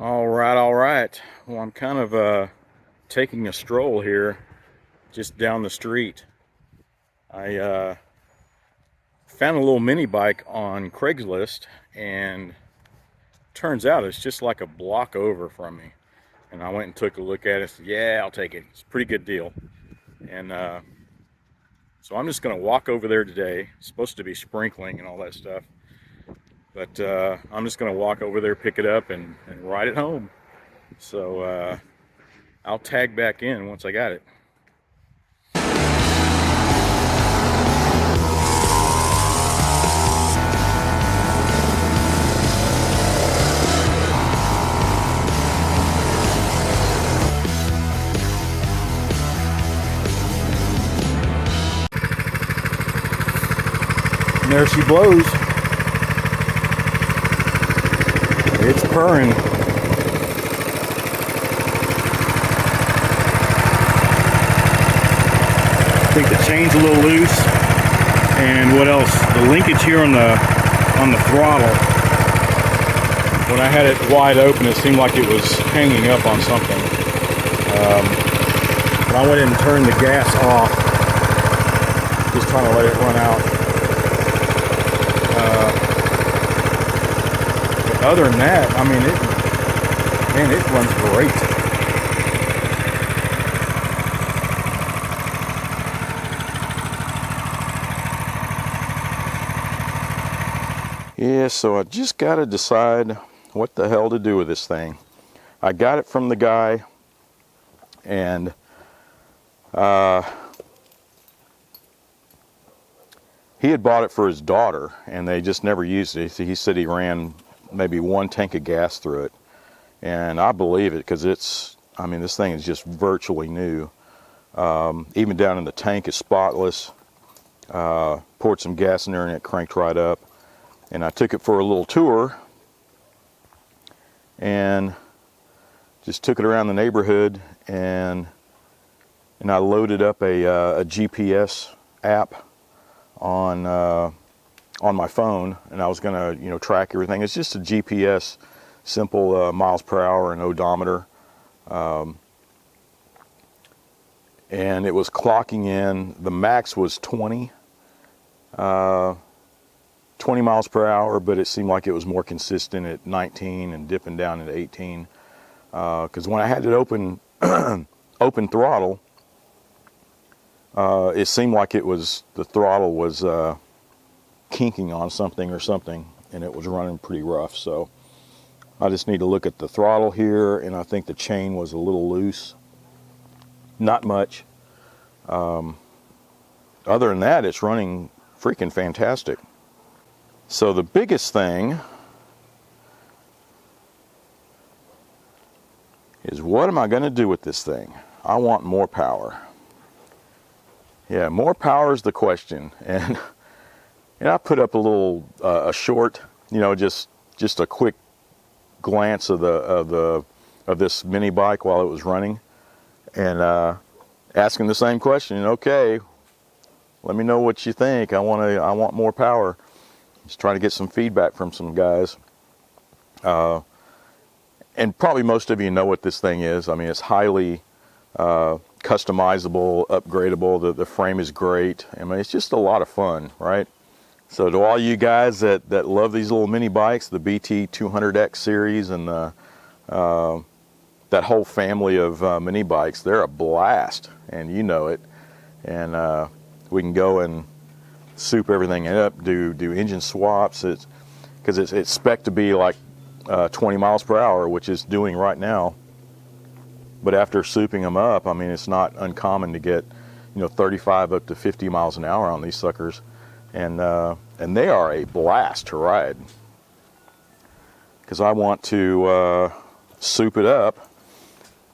All right. Well, I'm kind of taking a stroll here just down the street. I found a little mini bike on Craigslist, and turns out it's just like a block over from me. And I went and took a look at it. Said, yeah, I'll take it. It's a pretty good deal. And so I'm just going to walk over there today. It's supposed to be sprinkling and all that stuff. But I'm just going to walk over there, pick it up, and ride it home. So I'll tag back in once I got it. And there she blows. It's purring. I think the chain's a little loose, and what else? The linkage here on the throttle. When I had it wide open, it seemed like it was hanging up on something. But I went in and turned the gas off, just trying to let it run out. But other than that, I mean, it runs great. Yeah, so I just got to decide what the hell to do with this thing. I got it from the guy, and he had bought it for his daughter, and they just never used it. He said he ran maybe one tank of gas through it, and I believe it, because this thing is just virtually new. Even down in the tank is spotless. Poured some gas in there and it cranked right up. And I took it for a little tour and just took it around the neighborhood, and I loaded up a GPS app on my phone, and I was going to track everything. It's just a GPS, simple miles per hour and odometer, and it was clocking in. The max was 20 miles per hour, but it seemed like it was more consistent at 19 and dipping down at 18. Because when I had it open throttle, it seemed like the throttle was kinking on something, and it was running pretty rough. So I just need to look at the throttle here, and I think the chain was a little loose. Not much. Other than that, it's running freaking fantastic. So the biggest thing is, what am I going to do with this thing? I want more power. Yeah, more power is the question. And I put up a little a short, just a quick glance of this mini bike while it was running, and asking the same question. Okay, let me know what you think. I want more power. Just trying to get some feedback from some guys. And probably most of you know what this thing is. I mean, it's highly customizable, upgradable. The frame is great. I mean, it's just a lot of fun, right? So to all you guys that love these little mini bikes, the BT200X series, and that whole family of mini bikes, they're a blast, and you know it. And we can go and soup everything up, do engine swaps. Because it's spec'd to be like 20 miles per hour, which it's doing right now. But after souping them up, I mean, it's not uncommon to get 35 up to 50 miles an hour on these suckers, and they are a blast to ride. Because I want to soup it up.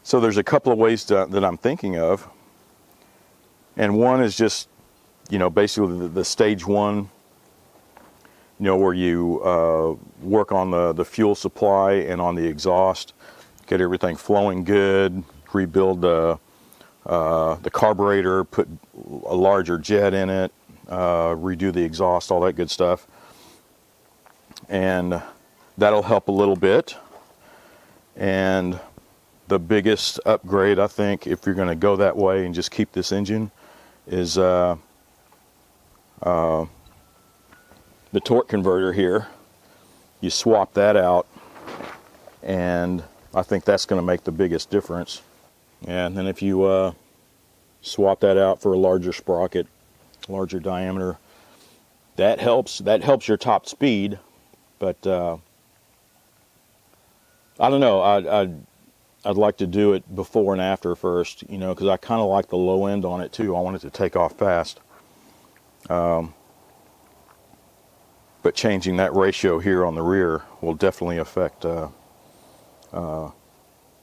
So there's a couple of ways that I'm thinking of, and one is just basically the stage one, where you work on the fuel supply and on the exhaust, get everything flowing good, rebuild the carburetor, put a larger jet in it, redo the exhaust, all that good stuff. And that'll help a little bit. And the biggest upgrade, I think, if you're going to go that way and just keep this engine, is the torque converter here. You swap that out, and I think that's going to make the biggest difference. And then if you swap that out for a larger sprocket, larger diameter, that helps your top speed. But I don't know, I'd like to do it before and after first, you know, because I kind of like the low end on it too. I want it to take off fast. But changing that ratio here on the rear will definitely affect your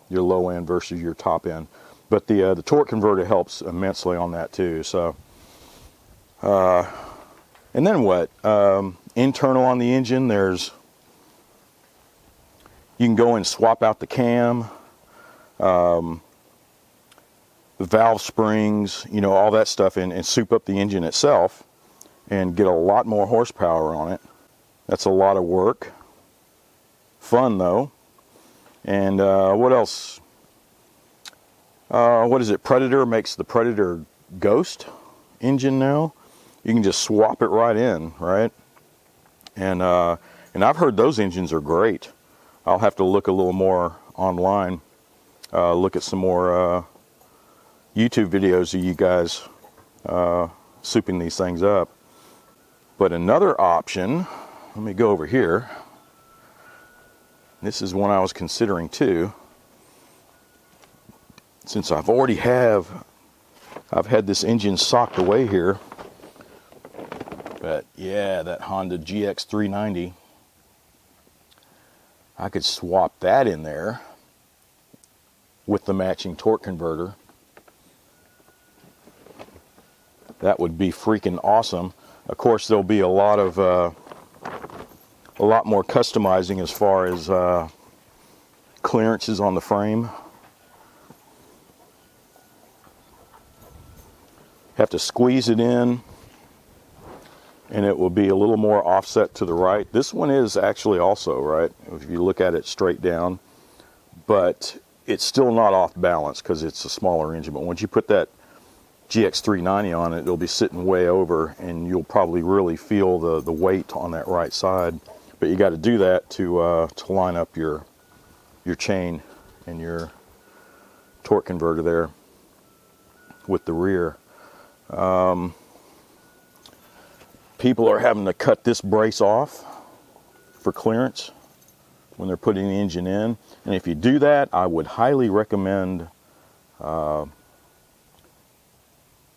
low end versus your top end. But the torque converter helps immensely on that too. So, and then what? Internal on the engine, you can go and swap out the cam, the valve springs, you know, all that stuff, and soup up the engine itself and get a lot more horsepower on it. That's a lot of work. Fun though. And what else? What is it? Predator makes the Predator Ghost engine now. You can just swap it right in, right? And I've heard those engines are great. I'll have to look a little more online, look at some more YouTube videos of you guys souping these things up. But another option, let me go over here. This is one I was considering too. Since I've had this engine socked away here. But yeah, that Honda GX390. I could swap that in there with the matching torque converter. That would be freaking awesome. Of course, there'll be a lot more customizing as far as clearances on the frame. Have to squeeze it in, and it will be a little more offset to the right. This one is actually also right, if you look at it straight down, but it's still not off balance because it's a smaller engine. But once you put that GX390 on it, it'll be sitting way over, and you'll probably really feel the weight on that right side. But you got to do that to line up your chain and your torque converter there with the rear. People are having to cut this brace off for clearance when they're putting the engine in. And if you do that, I would highly recommend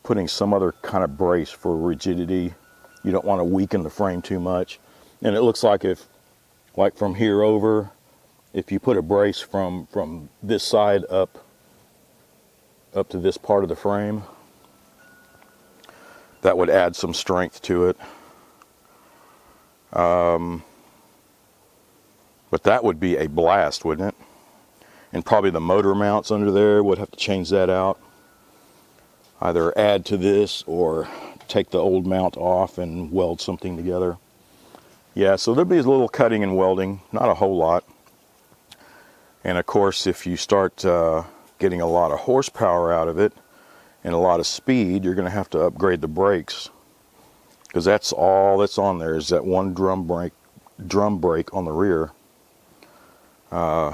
putting some other kind of brace for rigidity. You don't want to weaken the frame too much. And it looks like like from here over, if you put a brace from this side up to this part of the frame, that would add some strength to it. But that would be a blast, wouldn't it? And probably the motor mounts under there, would have to change that out. Either add to this or take the old mount off and weld something together. Yeah, so there'll be a little cutting and welding, not a whole lot. And of course, if you start getting a lot of horsepower out of it and a lot of speed, you're going to have to upgrade the brakes, because that's all that's on there is that one drum brake on the rear. So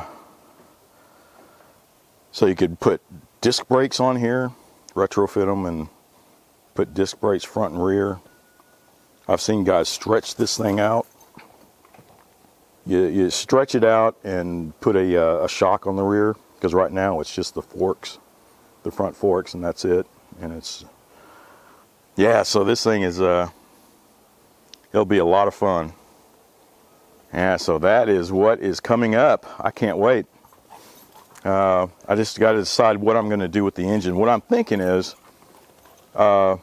you could put disc brakes on here, retrofit them, and put disc brakes front and rear. I've seen guys stretch this thing out. You stretch it out and put a shock on the rear, because right now it's just the forks, the front forks, and that's it. And it's, yeah, so this thing is it'll be a lot of fun. Yeah, so that is what is coming up. I can't wait. I just got to decide what I'm going to do with the engine. What I'm thinking is I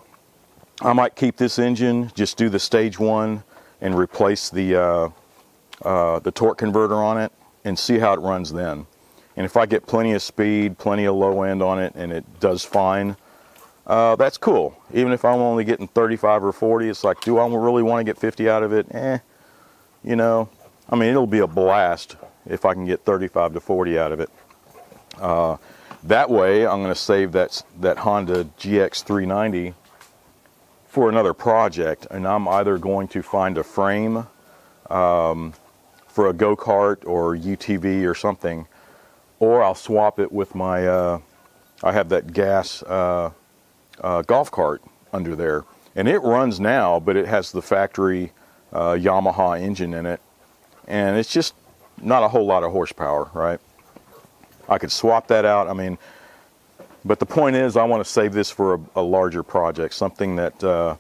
might keep this engine, just do the stage one and replace the torque converter on it and see how it runs then. And if I get plenty of speed, plenty of low end on it, and it does fine, that's cool. Even if I'm only getting 35 or 40, it's like, do I really want to get 50 out of it? You know, I mean, it'll be a blast if I can get 35 to 40 out of it. That way I'm going to save that Honda GX390 for another project, and I'm either going to find a frame for a go-kart or UTV or something, or I'll swap it with my I have that gas golf cart under there, and it runs now, but it has the factory Yamaha engine in it, and it's just not a whole lot of horsepower, right? I could swap that out. I mean, but the point is, I want to save this for a larger project, something that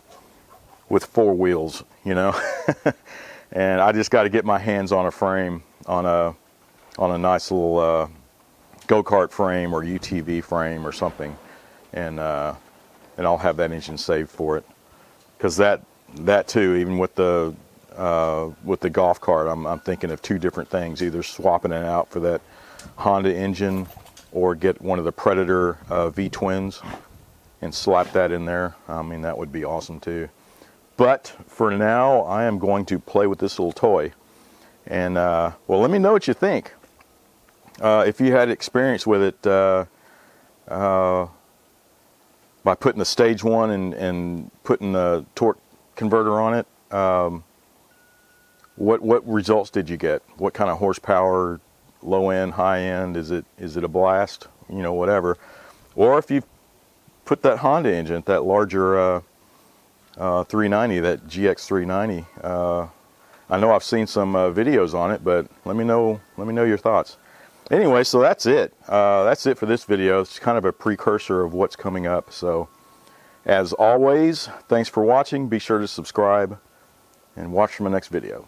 with 4 wheels, you know. And I just got to get my hands on a frame, on a nice little go-kart frame or UTV frame or something, and I'll have that engine saved for it. Because that too, even with the golf cart, I'm thinking of 2 different things: either swapping it out for that Honda engine, or get one of the Predator V-twins and slap that in there. I mean, that would be awesome too. But for now, I am going to play with this little toy. And well, let me know what you think. If you had experience with it by putting the stage 1 and putting the torque converter on it, what results did you get? What kind of horsepower? Low end, high end? Is it a blast? You know, whatever. Or if you put that Honda engine, that larger 390, that GX390. I know I've seen some videos on it, but let me know your thoughts. Anyway, so that's it. That's it for this video. It's kind of a precursor of what's coming up. So, as always, thanks for watching. Be sure to subscribe and watch for my next video.